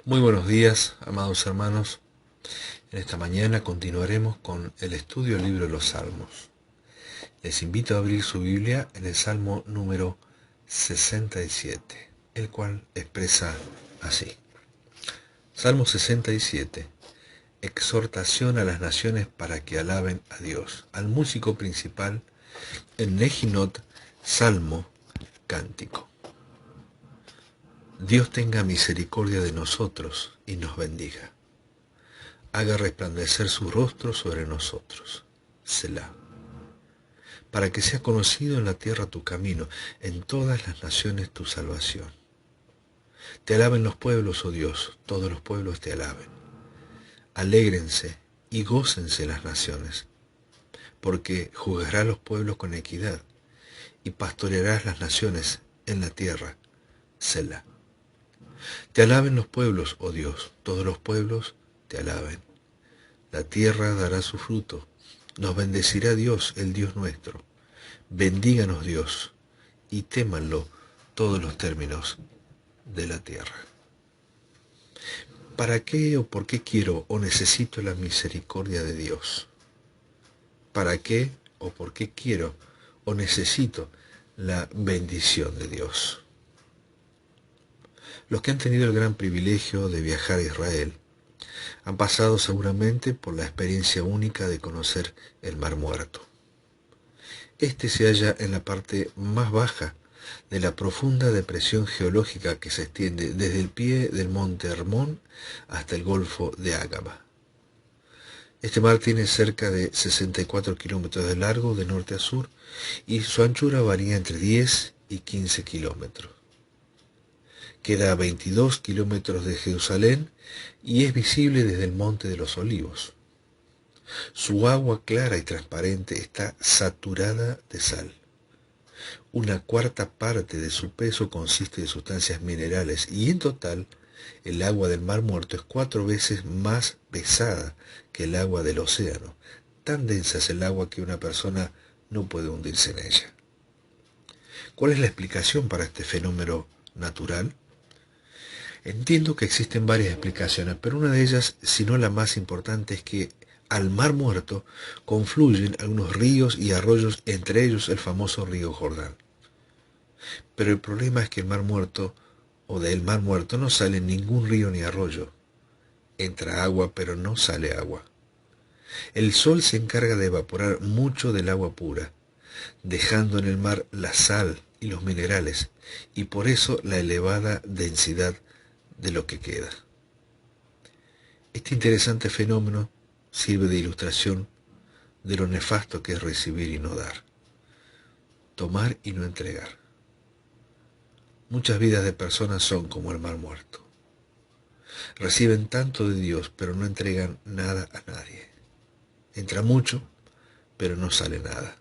Muy buenos días, amados hermanos. En esta mañana continuaremos con el estudio del libro de los Salmos. Les invito a abrir su Biblia en el Salmo número 67, el cual expresa así. Salmo 67. Exhortación a las naciones para que alaben a Dios. Al músico principal, en Nejinot, Salmo, cántico. Dios tenga misericordia de nosotros y nos bendiga. Haga resplandecer su rostro sobre nosotros. Selah. Para que sea conocido en la tierra tu camino, en todas las naciones tu salvación. Te alaben los pueblos, oh Dios, todos los pueblos te alaben. Alégrense y gócense las naciones, porque juzgarás los pueblos con equidad y pastorearás las naciones en la tierra. Selah. Te alaben los pueblos, oh Dios, todos los pueblos te alaben. La tierra dará su fruto. Nos bendecirá Dios, el Dios nuestro. Bendíganos Dios, y témanlo todos los términos de la tierra. ¿Para qué o por qué quiero o necesito la misericordia de Dios? ¿Para qué o por qué quiero o necesito la bendición de Dios? Los que han tenido el gran privilegio de viajar a Israel han pasado seguramente por la experiencia única de conocer el Mar Muerto. Este se halla en la parte más baja de la profunda depresión geológica que se extiende desde el pie del monte Hermón hasta el Golfo de Ágaba. Este mar tiene cerca de 64 kilómetros de largo de norte a sur y su anchura varía entre 10 y 15 kilómetros. Queda a 22 kilómetros de Jerusalén y es visible desde el Monte de los Olivos. Su agua clara y transparente está saturada de sal. Una cuarta parte de su peso consiste de sustancias minerales y en total el agua del Mar Muerto es 4 veces más pesada que el agua del océano. Tan densa es el agua que una persona no puede hundirse en ella. ¿Cuál es la explicación para este fenómeno natural? Entiendo que existen varias explicaciones, pero una de ellas, si no la más importante, es que al Mar Muerto confluyen algunos ríos y arroyos, entre ellos el famoso río Jordán. Pero el problema es que el Mar Muerto, o del Mar Muerto, no sale ningún río ni arroyo. Entra agua, pero no sale agua. El sol se encarga de evaporar mucho del agua pura, dejando en el mar la sal y los minerales, y por eso la elevada densidad de lo que queda. Este interesante fenómeno sirve de ilustración de lo nefasto que es recibir y no dar, tomar y no entregar. Muchas vidas de personas son como el Mar Muerto. Reciben tanto de Dios, pero no entregan nada a nadie. Entra mucho, pero no sale nada.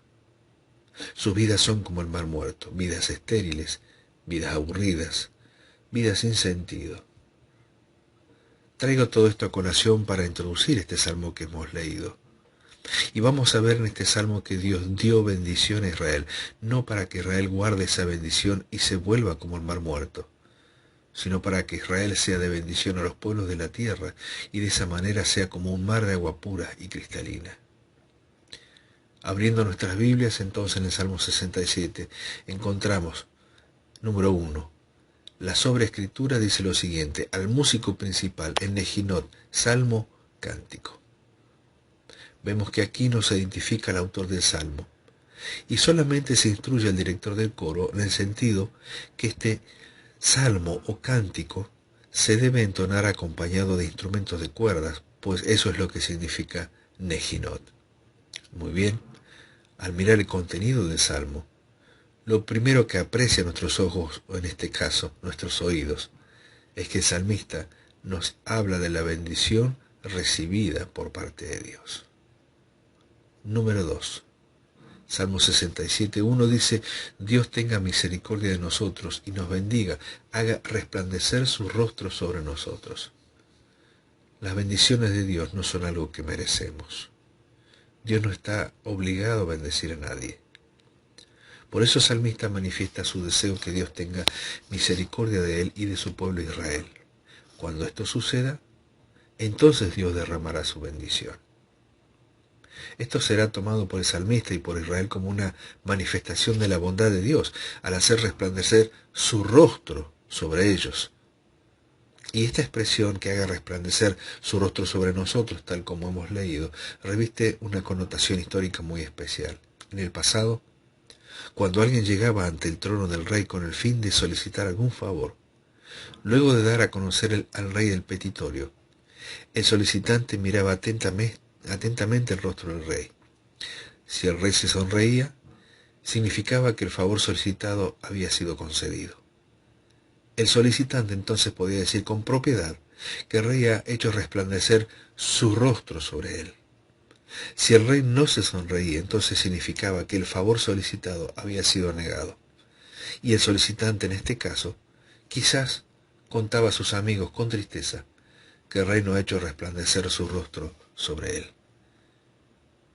Sus vidas son como el Mar Muerto, vidas estériles, vidas aburridas, vidas sin sentido. Traigo todo esto a colación para introducir este salmo que hemos leído. Y vamos a ver en este salmo que Dios dio bendición a Israel, no para que Israel guarde esa bendición y se vuelva como el Mar Muerto, sino para que Israel sea de bendición a los pueblos de la tierra y de esa manera sea como un mar de agua pura y cristalina. Abriendo nuestras Biblias entonces en el Salmo 67 encontramos, número 1, la sobreescritura dice lo siguiente: al músico principal, en Nejinot, Salmo, cántico. Vemos que aquí no se identifica el autor del Salmo, y solamente se instruye al director del coro en el sentido que este salmo o cántico se debe entonar acompañado de instrumentos de cuerdas, pues eso es lo que significa Nejinot. Muy bien, al mirar el contenido del salmo, lo primero que aprecia nuestros ojos, o en este caso nuestros oídos, es que el salmista nos habla de la bendición recibida por parte de Dios. Número 2. Salmo 67:1 dice: Dios tenga misericordia de nosotros y nos bendiga, haga resplandecer su rostro sobre nosotros. Las bendiciones de Dios no son algo que merecemos. Dios no está obligado a bendecir a nadie. Por eso el salmista manifiesta su deseo que Dios tenga misericordia de él y de su pueblo Israel. Cuando esto suceda, entonces Dios derramará su bendición. Esto será tomado por el salmista y por Israel como una manifestación de la bondad de Dios, al hacer resplandecer su rostro sobre ellos. Y esta expresión, que haga resplandecer su rostro sobre nosotros, tal como hemos leído, reviste una connotación histórica muy especial. En el pasado, cuando alguien llegaba ante el trono del rey con el fin de solicitar algún favor, luego de dar a conocer al rey el petitorio, el solicitante miraba atentamente el rostro del rey. Si el rey se sonreía, significaba que el favor solicitado había sido concedido. El solicitante entonces podía decir con propiedad que el rey ha hecho resplandecer su rostro sobre él. Si el rey no se sonreía, entonces significaba que el favor solicitado había sido negado. Y el solicitante en este caso, quizás contaba a sus amigos con tristeza que el rey no ha hecho resplandecer su rostro sobre él.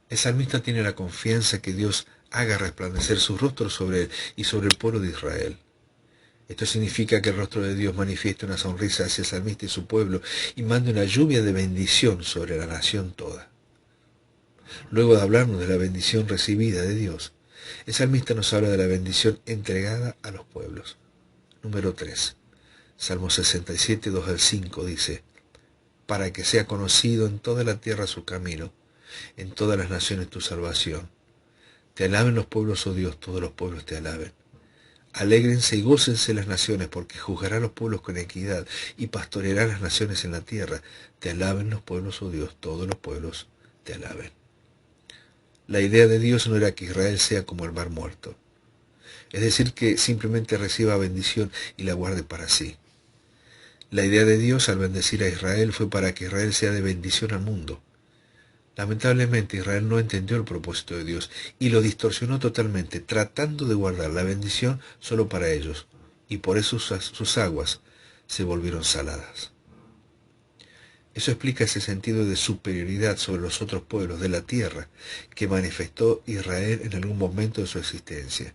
El salmista tiene la confianza que Dios haga resplandecer su rostro sobre él y sobre el pueblo de Israel. Esto significa que el rostro de Dios manifieste una sonrisa hacia el salmista y su pueblo y mande una lluvia de bendición sobre la nación toda. Luego de hablarnos de la bendición recibida de Dios, el salmista nos habla de la bendición entregada a los pueblos. Número 3. Salmo 67, 2 al 5 dice: para que sea conocido en toda la tierra su camino, en todas las naciones tu salvación. Te alaben los pueblos, oh Dios, todos los pueblos te alaben. Alégrense y gócense las naciones, porque juzgará a los pueblos con equidad y pastoreará las naciones en la tierra. Te alaben los pueblos, oh Dios, todos los pueblos te alaben. La idea de Dios no era que Israel sea como el mar muerto, es decir, que simplemente reciba bendición y la guarde para sí. La idea de Dios al bendecir a Israel fue para que Israel sea de bendición al mundo. Lamentablemente Israel no entendió el propósito de Dios y lo distorsionó totalmente, tratando de guardar la bendición solo para ellos, y por eso sus aguas se volvieron saladas. Eso explica ese sentido de superioridad sobre los otros pueblos de la tierra que manifestó Israel en algún momento de su existencia,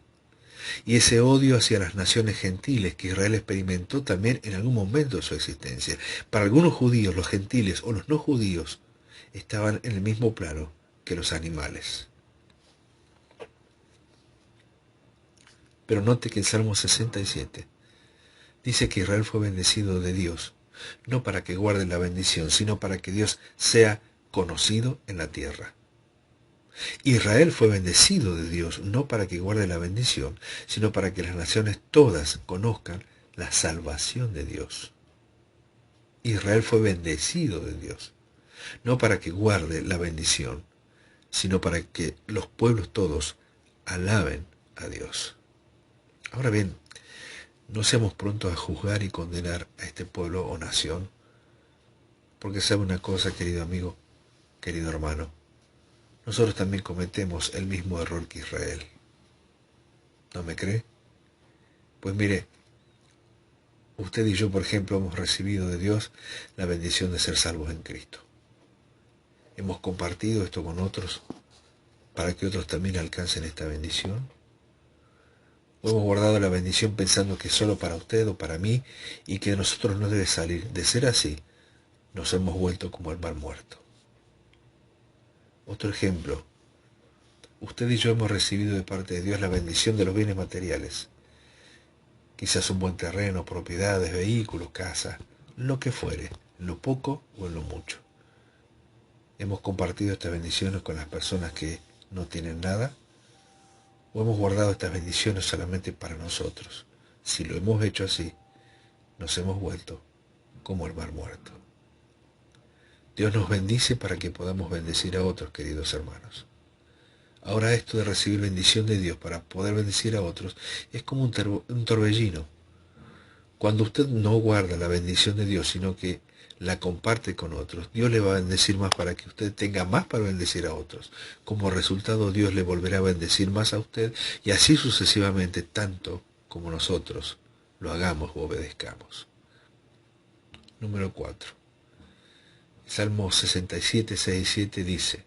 y ese odio hacia las naciones gentiles que Israel experimentó también en algún momento de su existencia. Para algunos judíos, los gentiles o los no judíos estaban en el mismo plano que los animales. Pero note que el Salmo 67 dice que Israel fue bendecido de Dios, no para que guarde la bendición, sino para que Dios sea conocido en la tierra. Israel fue bendecido de Dios, no para que guarde la bendición, sino para que las naciones todas conozcan la salvación de Dios. Israel fue bendecido de Dios, no para que guarde la bendición, sino para que los pueblos todos alaben a Dios. Ahora bien, no seamos prontos a juzgar y condenar a este pueblo o nación, porque sabe una cosa, querido amigo, querido hermano, nosotros también cometemos el mismo error que Israel. ¿No me cree? Pues mire, usted y yo, por ejemplo, hemos recibido de Dios la bendición de ser salvos en Cristo. Hemos compartido esto con otros para que otros también alcancen esta bendición. O hemos guardado la bendición pensando que es solo para usted o para mí y que de nosotros no debe salir. De ser así, nos hemos vuelto como el mar muerto. Otro ejemplo, usted y yo hemos recibido de parte de Dios la bendición de los bienes materiales. Quizás un buen terreno, propiedades, vehículos, casa, lo que fuere, en lo poco o en lo mucho. Hemos compartido estas bendiciones con las personas que no tienen nada, o hemos guardado estas bendiciones solamente para nosotros. Si lo hemos hecho así, nos hemos vuelto como el mar muerto. Dios nos bendice para que podamos bendecir a otros, queridos hermanos. Ahora esto de recibir bendición de Dios para poder bendecir a otros es como un torbellino. Cuando usted no guarda la bendición de Dios, sino que la comparte con otros, Dios le va a bendecir más para que usted tenga más para bendecir a otros. Como resultado, Dios le volverá a bendecir más a usted y así sucesivamente, tanto como nosotros lo hagamos o obedezcamos. Número 4. Salmo 67, 6 y 7 dice: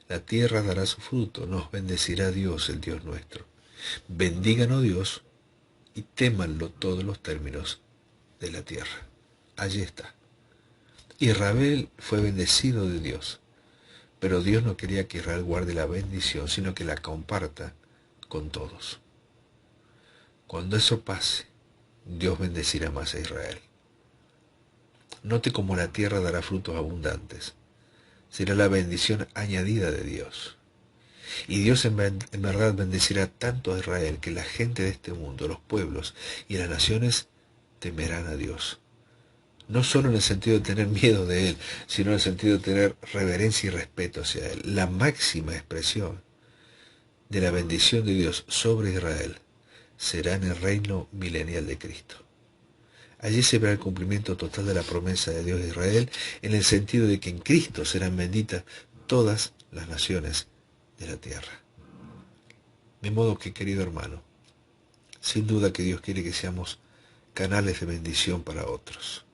la tierra dará su fruto, nos bendecirá Dios, el Dios nuestro. Bendigan, oh Dios, y témanlo todos los términos de la tierra. allí está. Israel fue bendecido de Dios, pero Dios no quería que Israel guarde la bendición, sino que la comparta con todos. Cuando eso pase, Dios bendecirá más a Israel. Note cómo la tierra dará frutos abundantes. Será la bendición añadida de Dios. Y Dios en verdad bendecirá tanto a Israel que la gente de este mundo, los pueblos y las naciones temerán a Dios. No solo en el sentido de tener miedo de Él, sino en el sentido de tener reverencia y respeto hacia Él. La máxima expresión de la bendición de Dios sobre Israel será en el reino milenial de Cristo. Allí se verá el cumplimiento total de la promesa de Dios de Israel, en el sentido de que en Cristo serán benditas todas las naciones de la tierra. De modo que, querido hermano, sin duda que Dios quiere que seamos canales de bendición para otros.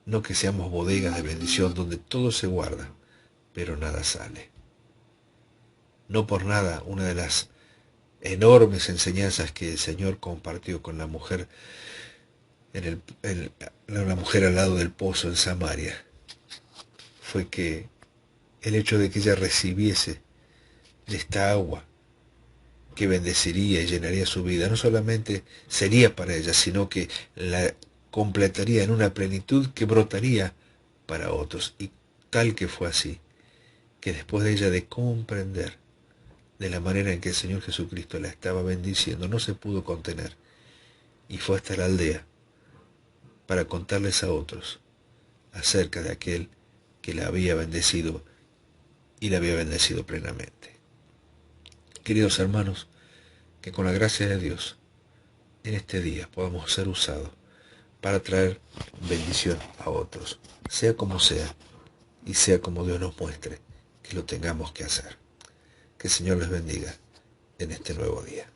No que seamos bodegas de bendición donde todo se guarda, pero nada sale. No por nada una de las enormes enseñanzas que el Señor compartió con la mujer la mujer al lado del pozo en Samaria fue que el hecho de que ella recibiese de esta agua que bendeciría y llenaría su vida, no solamente sería para ella, sino que la completaría en una plenitud que brotaría para otros. Y tal que fue así, que después de ella de comprender de la manera en que el Señor Jesucristo la estaba bendiciendo, no se pudo contener y fue hasta la aldea para contarles a otros acerca de aquel que la había bendecido y la había bendecido plenamente. Queridos hermanos, que con la gracia de Dios en este día podamos ser usados para traer bendición a otros, sea como sea y sea como Dios nos muestre que lo tengamos que hacer. Que el Señor les bendiga en este nuevo día.